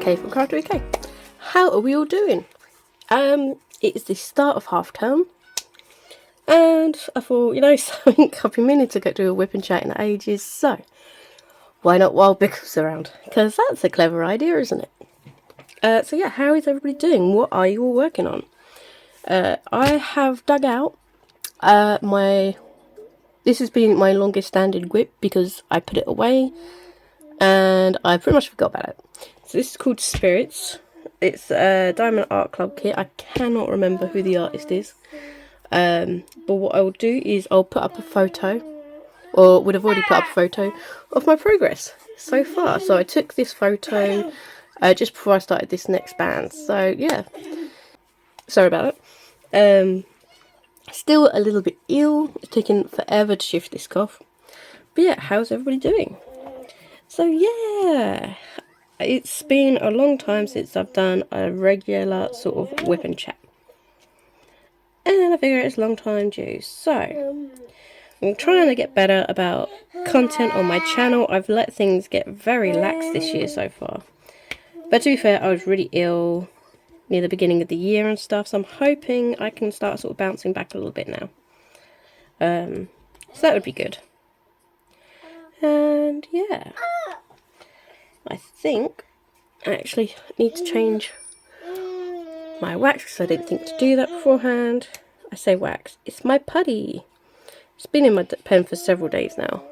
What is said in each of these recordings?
Kay from Crafty with Kay. How are we all doing? It is the start of half term, and I thought, you know, something I've been meaning to do a WIP and chat in ages, so why not while Bickle's around? Because that's a clever idea, isn't it? So yeah, how is everybody doing? What are you all working on? I have dug out this has been my longest standing WIP because I put it away and I pretty much forgot about it. So this is called Spirits. It's a Diamond Art Club kit. I cannot remember who the artist is. But what I will do is I'll put up a photo, or would have already put up a photo of my progress so far. So I took this photo just before I started this next band. So yeah, sorry about it. Still a little bit ill. It's taken forever to shift this cough. But yeah, how's everybody doing? So yeah, it's been a long time since I've done a regular sort of WIP and chat. And I figure it's a long time due. So I'm trying to get better about content on my channel. I've let things get very lax this year so far. But to be fair, I was really ill near the beginning of the year and stuff, so I'm hoping I can start sort of bouncing back a little bit now. So that would be good. And yeah, I think I actually need to change my wax because I didn't think to do that beforehand. I say wax, it's my putty. It's been in my pen for several days now,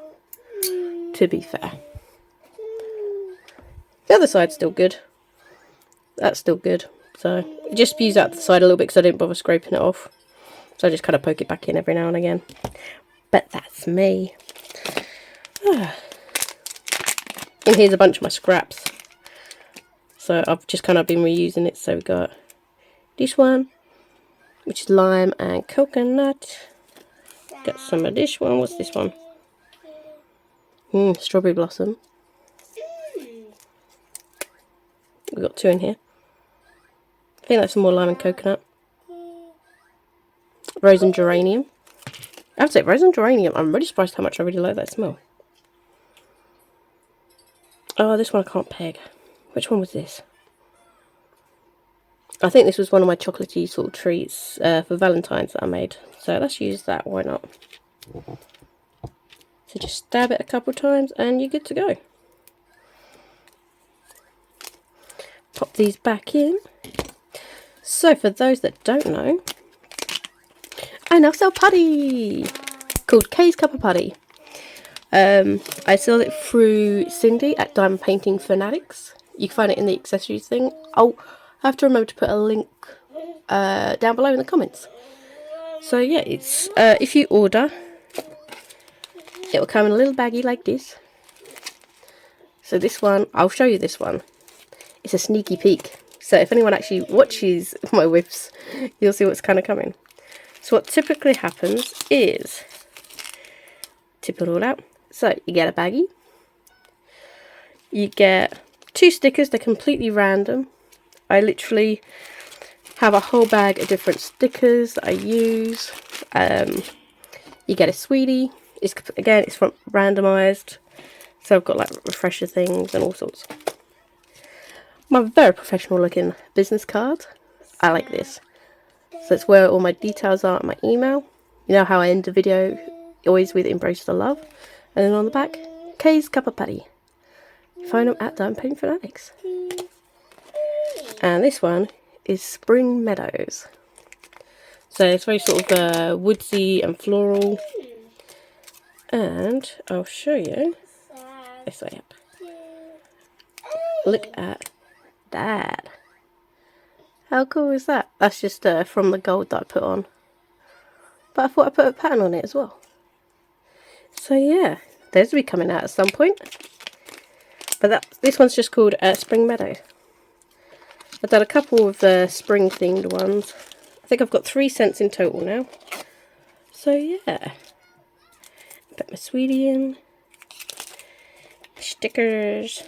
to be fair. The other side's still good. That's still good. So it just spews out the side a little bit because I didn't bother scraping it off. So I just kind of poke it back in every now and again. But that's me. And here's a bunch of my scraps. So I've just kind of been reusing it. So we got this one, which is lime and coconut. Got some of this one. What's this one? Strawberry blossom. We've got two in here. I think that's some more lime and coconut. Rose and geranium. I have to say, rose and geranium, I'm really surprised how much I really like that smell. Oh, this one I can't peg. Which one was this? I think this was one of my chocolatey sort of treats for Valentine's that I made. So let's use that, why not? So just stab it a couple times and you're good to go. Pop these back in. So for those that don't know, I now sell putty called Kay's Cuppa Putty. I sell it through Cindy at Diamond Painting Fanatics. You can find it in the accessories thing. I'll have to remember to put a link down below in the comments. So yeah, it's if you order, it will come in a little baggie like this. So this one, I'll show you this one. It's a sneaky peek. So if anyone actually watches my WIPs, you'll see what's kind of coming. So what typically happens is, tip it all out. So you get a baggie. You get 2 stickers. They're completely random. I literally have a whole bag of different stickers that I use. You get a sweetie. It's from randomized. So I've got like refresher things and all sorts. My very professional looking business card. I like this. So it's where all my details are and my email. You know how I end the video always with embrace the love. And then on the back, Kay's Cuppa Putty. You find them at Diamond Painting Fanatics. And this one is Spring Meadows. So it's very sort of woodsy and floral. And I'll show you this way up. Look at that. How cool is that? That's just from the gold that I put on. But I thought I'd put a pattern on it as well. So yeah, those will be coming out at some point. But this one's just called Spring Meadow. I've done a couple of spring themed ones. I think I've got 3 scents in total now. So yeah. Put my sweetie in. Stickers.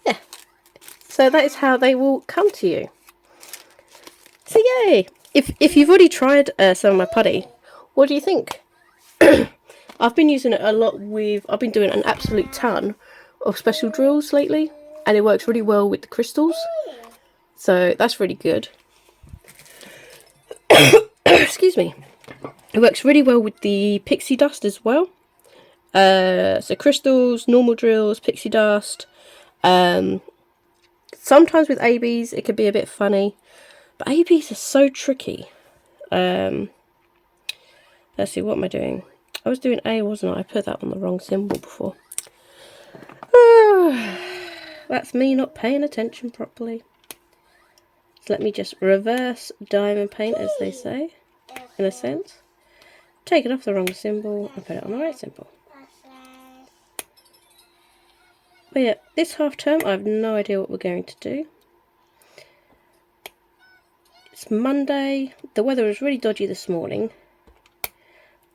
Yeah. So that is how they will come to you. So yay! If you've already tried some of my putty, what do you think? I've been using it a lot with, I've been doing an absolute ton of special drills lately. and it works really well with the crystals, so that's really good. Excuse me. It works really well with the pixie dust as well. So crystals, normal drills, pixie dust. Sometimes with ABs it could be a bit funny, but ABs are so tricky. Let's see, what am I doing? I was doing A, wasn't I? I put that on the wrong symbol before. That's me not paying attention properly. So let me just reverse diamond paint, as they say, in a sense. Take it off the wrong symbol and put it on the right symbol. But yeah, this half term I have no idea what we're going to do. It's Monday. The weather was really dodgy this morning,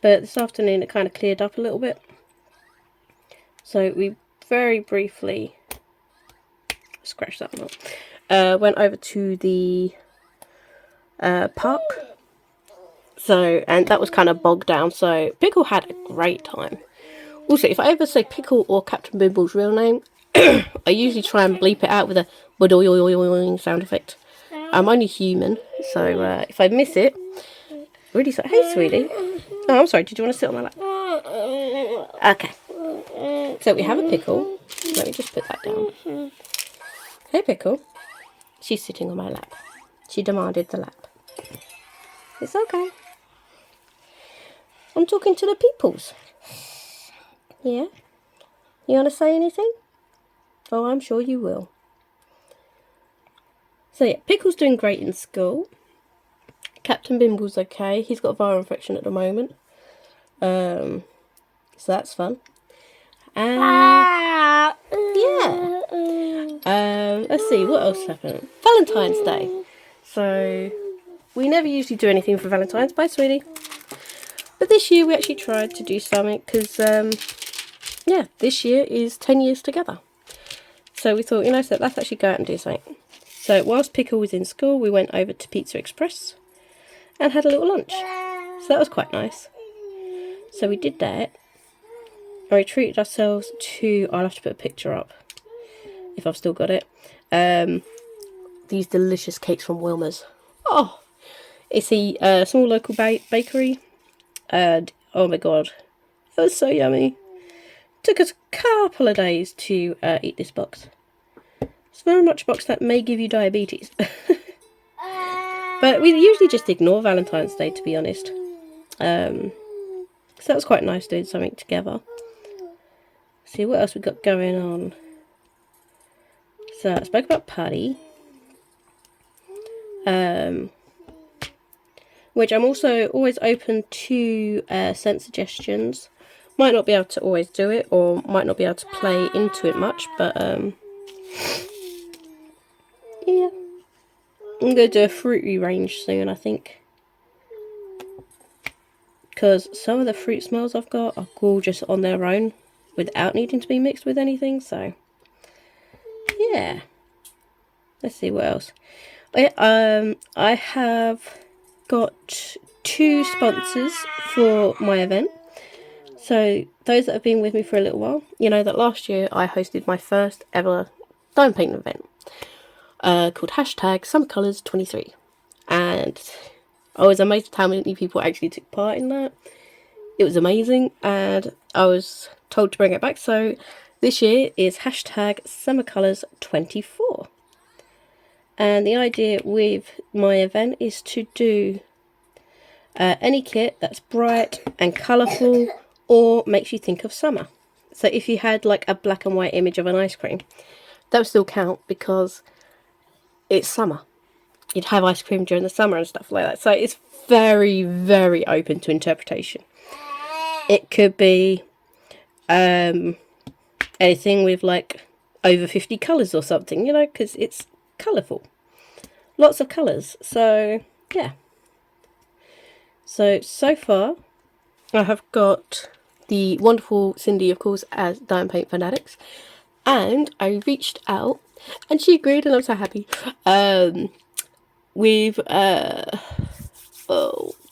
but this afternoon it kind of cleared up a little bit. So we very briefly, scratch that one up, went over to the park. So, and that was kind of bogged down, so Pickle had a great time. Also, if I ever say Pickle or Captain Bimble's real name, I usually try and bleep it out with a boing sound effect. I'm only human, so if I miss it, really sorry. Hey, sweetie. Oh, I'm sorry, did you want to sit on my lap? Okay. So we have a Pickle. Let me just put that down. Hey, Pickle. She's sitting on my lap. She demanded the lap. It's okay. I'm talking to the peoples. Yeah? You want to say anything? Oh, I'm sure you will. So yeah, Pickle's doing great in school. Captain Bimble's okay. He's got a viral infection at the moment. So that's fun. Yeah. Let's see, what else happened? Valentine's Day. So we never usually do anything for Valentine's. Bye, sweetie. But this year we actually tried to do something because, yeah, this year is 10 years together. So we thought, you know, so let's actually go out and do something. So whilst Pickle was in school, we went over to Pizza Express and had a little lunch. So that was quite nice. So we did that. And we treated ourselves to, I'll have to put a picture up if I've still got it. These delicious cakes from Wilma's. Oh, it's a small local bakery. And oh my god, it was so yummy. Took us a couple of days to eat this box. It's very much a box that may give you diabetes. But we usually just ignore Valentine's Day, to be honest. So that was quite nice doing something together. See what else we got going on. So I spoke about Putty. Which I'm also always open to scent suggestions. Might not be able to always do it, or might not be able to play into it much, but yeah. I'm going to do a fruity range soon, I think. Because some of the fruit smells I've got are gorgeous on their own, without needing to be mixed with anything, so yeah. Let's see what else. I have got 2 sponsors for my event. So those that have been with me for a little while, you know that last year I hosted my first ever diamond painting event called #SummerColours23, and I was amazed at how many people actually took part in that. It was amazing, and I was told to bring it back, so this year is #SummerColours24. And the idea with my event is to do any kit that's bright and colourful or makes you think of summer. So if you had like a black and white image of an ice cream, that would still count because it's summer. You'd have ice cream during the summer and stuff like that. So it's very, very open to interpretation. It could be anything with like over 50 colours or something, you know, because it's colourful. Lots of colours. So yeah. So far I have got the wonderful Cindy, of course, as Diamond Paint Fanatics, and I reached out and she agreed, and I'm so happy, with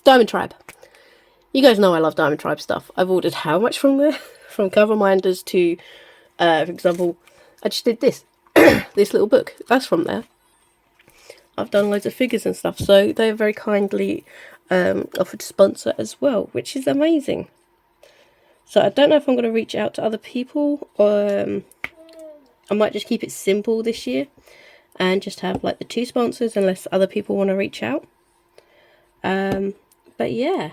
Diamond Tribe. You guys know I love Diamond Tribe stuff. I've ordered how much from there? From cover minders to, for example, I just did this. this little book. That's from there. I've done loads of figures and stuff, so they very kindly offered to sponsor as well, which is amazing. So I don't know if I'm going to reach out to other people, or I might just keep it simple this year and just have like the 2 sponsors unless other people want to reach out. But yeah,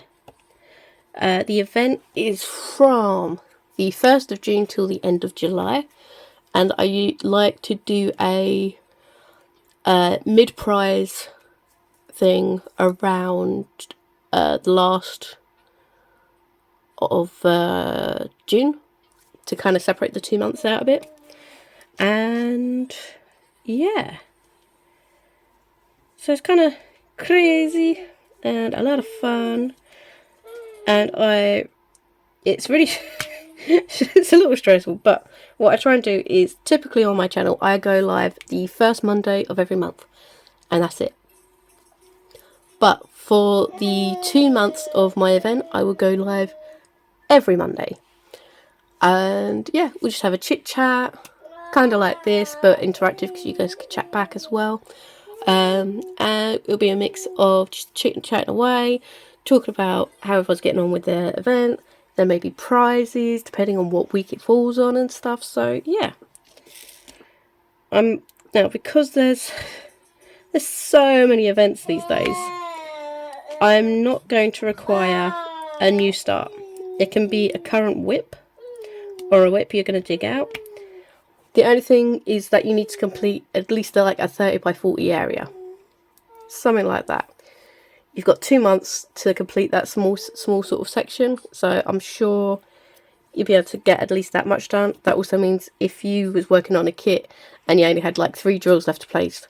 the event is from the 1st of June till the end of July, and I like to do a mid-prize thing around the last of June to kind of separate the 2 months out a bit. And yeah, so it's kind of crazy and a lot of fun, and it's really it's a little stressful, but what I try and do is, typically on my channel I go live the first Monday of every month, and that's it. But for the 2 months of my event, I will go live every Monday, and yeah, we'll just have a chit chat, kind of like this, but interactive because you guys can chat back as well. And it'll be a mix of just chatting away, talking about how everyone's getting on with their event. There may be prizes depending on what week it falls on and stuff. So yeah, now because there's so many events these days, I'm not going to require a new start. It can be a current WIP or a WIP you're going to dig out. The only thing is that you need to complete at least like a 30 by 40 area, something like that. You've got 2 months to complete that small sort of section, so I'm sure you'll be able to get at least that much done. That also means if you was working on a kit and you only had like 3 drills left to place,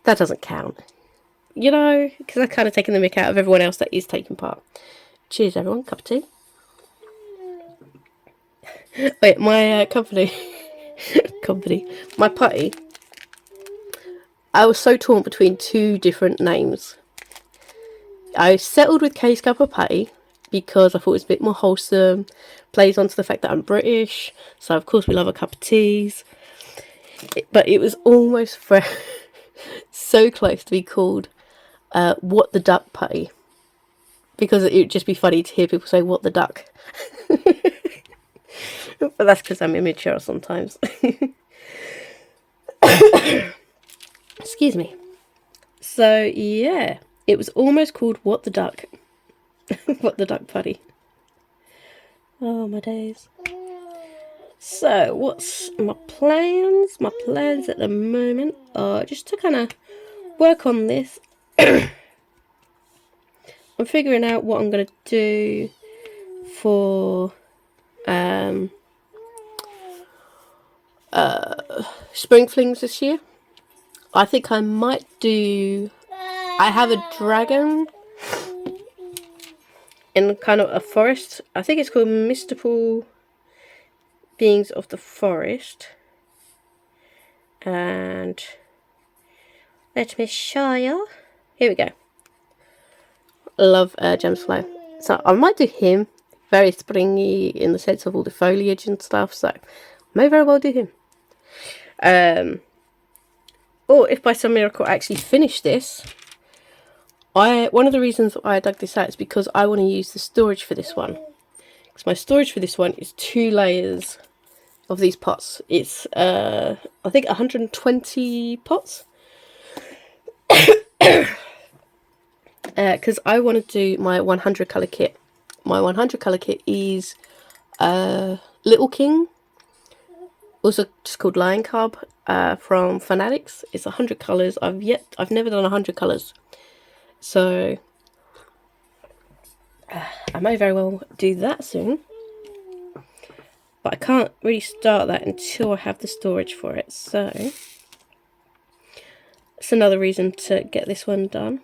that doesn't count, you know, because I've kind of taken the mick out of everyone else that is taking part. Cheers everyone, cup of tea. Wait, my company, my putty, I was so torn between 2 different names. I settled with Cuppa Putty because I thought it was a bit more wholesome, plays onto the fact that I'm British, so of course we love a cup of teas. But it was almost so close to be called What the Duck Putty, because it would just be funny to hear people say what the duck. But that's because I'm immature sometimes. Excuse me. So yeah, it was almost called What the Duck. What the Duck Putty. Oh my days. So what's my plans? My plans at the moment are just to kind of work on this. I'm figuring out what I'm going to do for spring flings this year. I think I might do, I have a dragon in kind of a forest. I think it's called Mystical Beings of the Forest. And let me show you. Here we go. I love Gems Flow. So I might do him. Very springy in the sense of all the foliage and stuff. So I may very well do him. Or if by some miracle I actually finish this, one of the reasons I dug this out is because I want to use the storage for this one. Because my storage for this one is 2 layers of these pots. It's I think 120 pots. Because I want to do my 100 colour kit. My 100 colour kit is Little King, also just called Lion Cub, from Fanatics. It's 100 colours. I've never done 100 colours, so I may very well do that soon, but I can't really start that until I have the storage for it. So it's another reason to get this one done.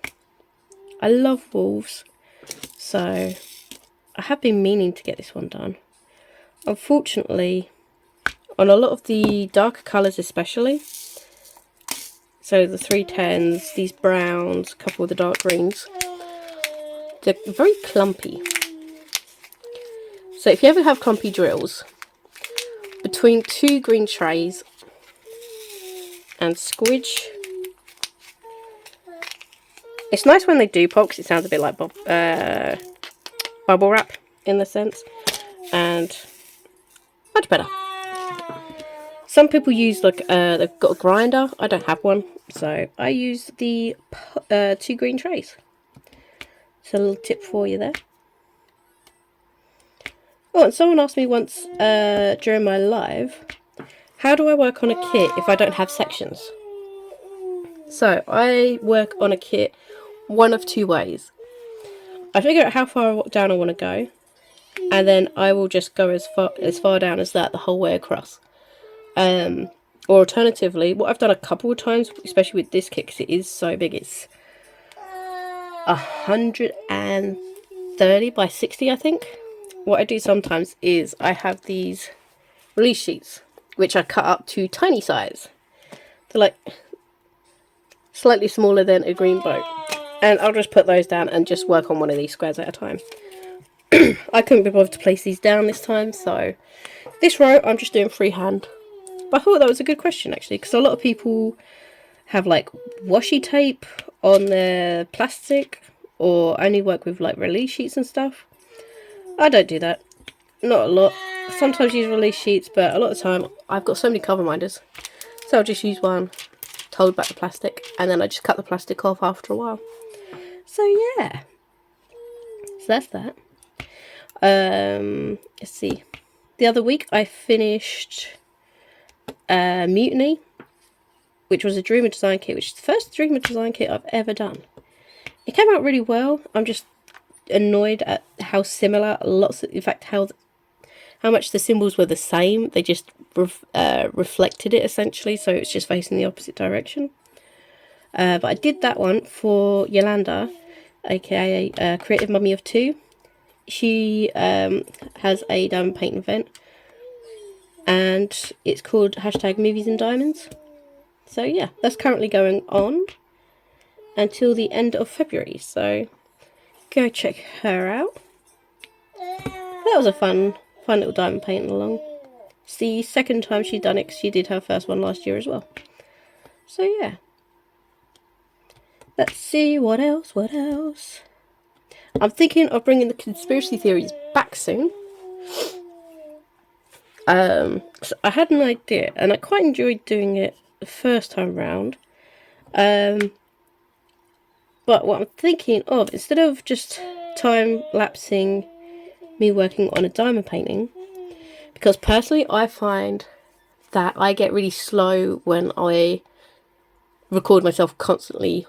I love wolves, so I have been meaning to get this one done. Unfortunately, on a lot of the darker colours especially, so the 310s, these browns, a couple of the dark greens, they're very clumpy. So if you ever have clumpy drills, between 2 green trays and squidge. It's nice when they do pop because it sounds a bit like bubble wrap in the sense, and much better. Some people use like they've got a grinder. I don't have one, so I use the 2 green trays. So a little tip for you there. Oh, and someone asked me once during my live, how do I work on a kit if I don't have sections? So I work on a kit one of 2 ways. I figure out how far down I want to go, and then I will just go as far down as that the whole way across. Or alternatively, what I've done a couple of times, especially with this kit because it is so big, it's 130 by 60 I think. What I do sometimes is I have these release sheets which I cut up to tiny size. They're like slightly smaller than a green boat, and I'll just put those down and just work on one of these squares at a time. I couldn't be bothered to place these down this time, so this row I'm just doing freehand. But I thought that was a good question actually, because a lot of people have like washi tape on their plastic or only work with like release sheets and stuff. I don't do that. Not a lot. Sometimes use release sheets, but a lot of the time I've got so many cover minders. So I'll just use one, hold back the plastic, and then I just cut the plastic off after a while. So yeah. So that's that. Let's see. The other week I finished Mutiny, which was a Dreamer design kit, which is the first Dreamer design kit I've ever done. It came out really well. I'm just annoyed at how similar in fact how much the symbols were the same. They just reflected it essentially, so it's just facing the opposite direction. But I did that one for Yolanda, aka Creative Mummy of 2. She has a diamond painting event, and it's called #Movies and Diamonds. So yeah, that's currently going on until the end of February, so go check her out. That was a fun little diamond painting along. It's the second time she's done it, 'cause she did her first one last year as well. So yeah. Let's see, what else? I'm thinking of bringing the conspiracy theories back soon. So I had an idea, and I quite enjoyed doing it the first time round. But what I'm thinking of, instead of just time-lapsing me working on a diamond painting, because personally I find that I get really slow when I record myself constantly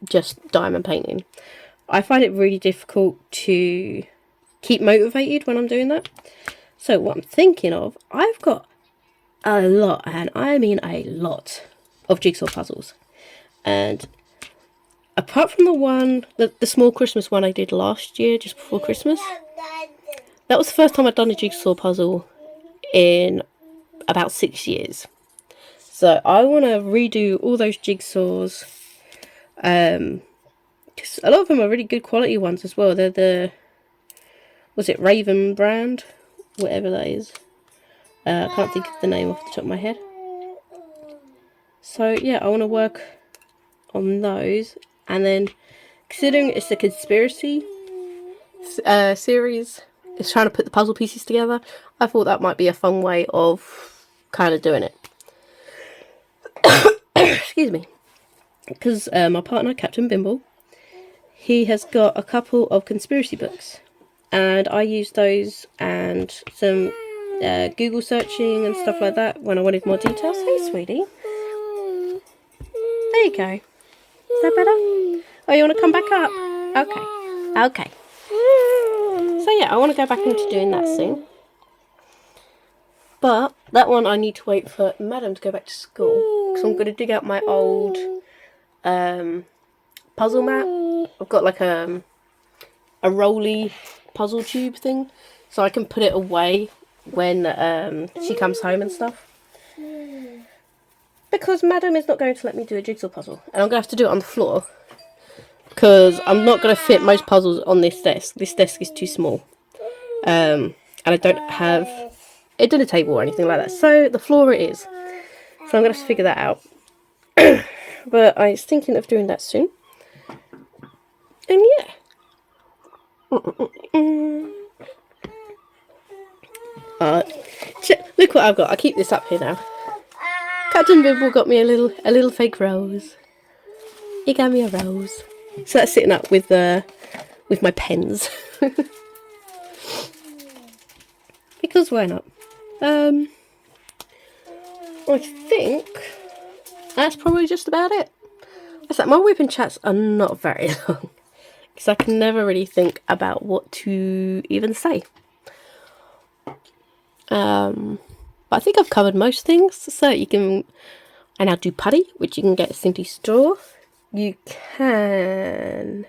just diamond painting. I find it really difficult to keep motivated when I'm doing that. So what I'm thinking of, I've got a lot, and I mean a lot, of jigsaw puzzles. And apart from the one, the small Christmas one I did last year, just before Christmas, that was the first time I'd done a jigsaw puzzle in about 6 years. So I want to redo all those jigsaws. Because a lot of them are really good quality ones as well. They're the, was it Raven brand? Whatever that is. I can't think of the name off the top of my head. So yeah, I want to work on those. And then, considering it's a conspiracy series, it's trying to put the puzzle pieces together, I thought that might be a fun way of kind of doing it. Excuse me. Because my partner, Captain Bimble, he has got a couple of conspiracy books, and I used those and some Google searching and stuff like that when I wanted more details. Hey, sweetie. There you go. Is that better? Oh, you want to come back up? Okay. So yeah, I want to go back into doing that soon. But that one I need to wait for Madam to go back to school, because I'm going to dig out my old puzzle mat. I've got like a rolly puzzle tube thing, so I can put it away when she comes home and stuff. Because Madam is not going to let me do a jigsaw puzzle, and I'm going to have to do it on the floor, because I'm not going to fit most puzzles on this desk. This desk is too small, and I don't have a dinner table or anything like that, so the floor it is. So I'm going to have to figure that out. But I was thinking of doing that soon. And yeah. Look what I've got. I'll keep this up here now. Captain Bimble got me a little fake rose. He gave me a rose. So that's sitting up with my pens. Because why not? I think that's probably just about it. It's like my whipping chats are not very long. Because I can never really think about what to even say. But I think I've covered most things. So you can... I now do putty, which you can get at Cindy's store. You can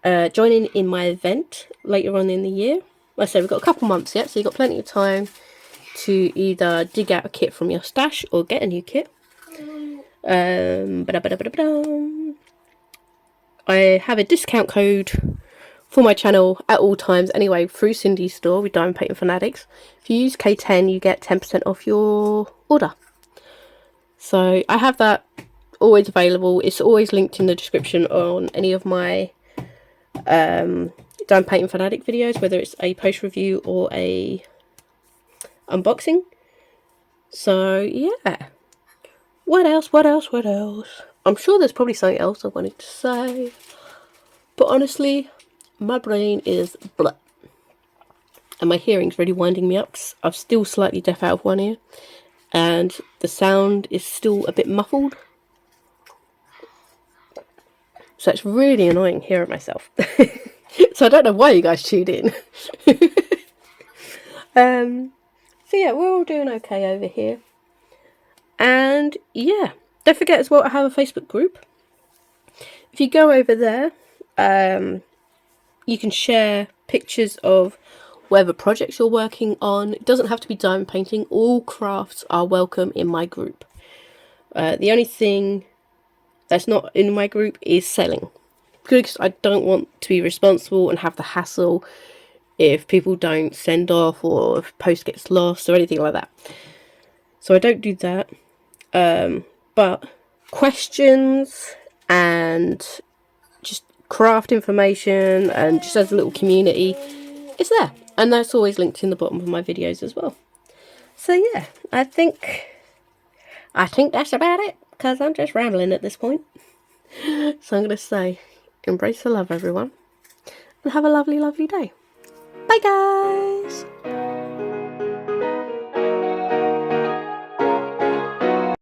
join in my event later on in the year. Like I say, we've got a couple months yet, so you've got plenty of time to either dig out a kit from your stash or get a new kit. I have a discount code for my channel at all times anyway through Cindy's store with Diamond Painting Fanatics. If you use K10, you get 10% off your order. So I have that always available. It's always linked in the description on any of my Diamond Painting Fanatic videos, whether it's a post review or a unboxing. So yeah. What else? I'm sure there's probably something else I wanted to say. But honestly, my brain is blah. And my hearing's really winding me up. I'm still slightly deaf out of one ear. And the sound is still a bit muffled. So it's really annoying hearing myself. So I don't know why you guys tuned in. So yeah, we're all doing okay over here. And yeah, don't forget as well, I have a Facebook group. If you go over there, you can share pictures of whatever projects you're working on. It doesn't have to be diamond painting. All crafts are welcome in my group. The only thing that's not in my group is selling. Because I don't want to be responsible and have the hassle if people don't send off or if post gets lost or anything like that. So I don't do that. But questions and just craft information and just as a little community, it's there. And that's always linked in the bottom of my videos as well. So yeah, I think that's about it, because I'm just rambling at this point. So I'm going to say, embrace the love, everyone, and have a lovely, lovely day. Bye, guys!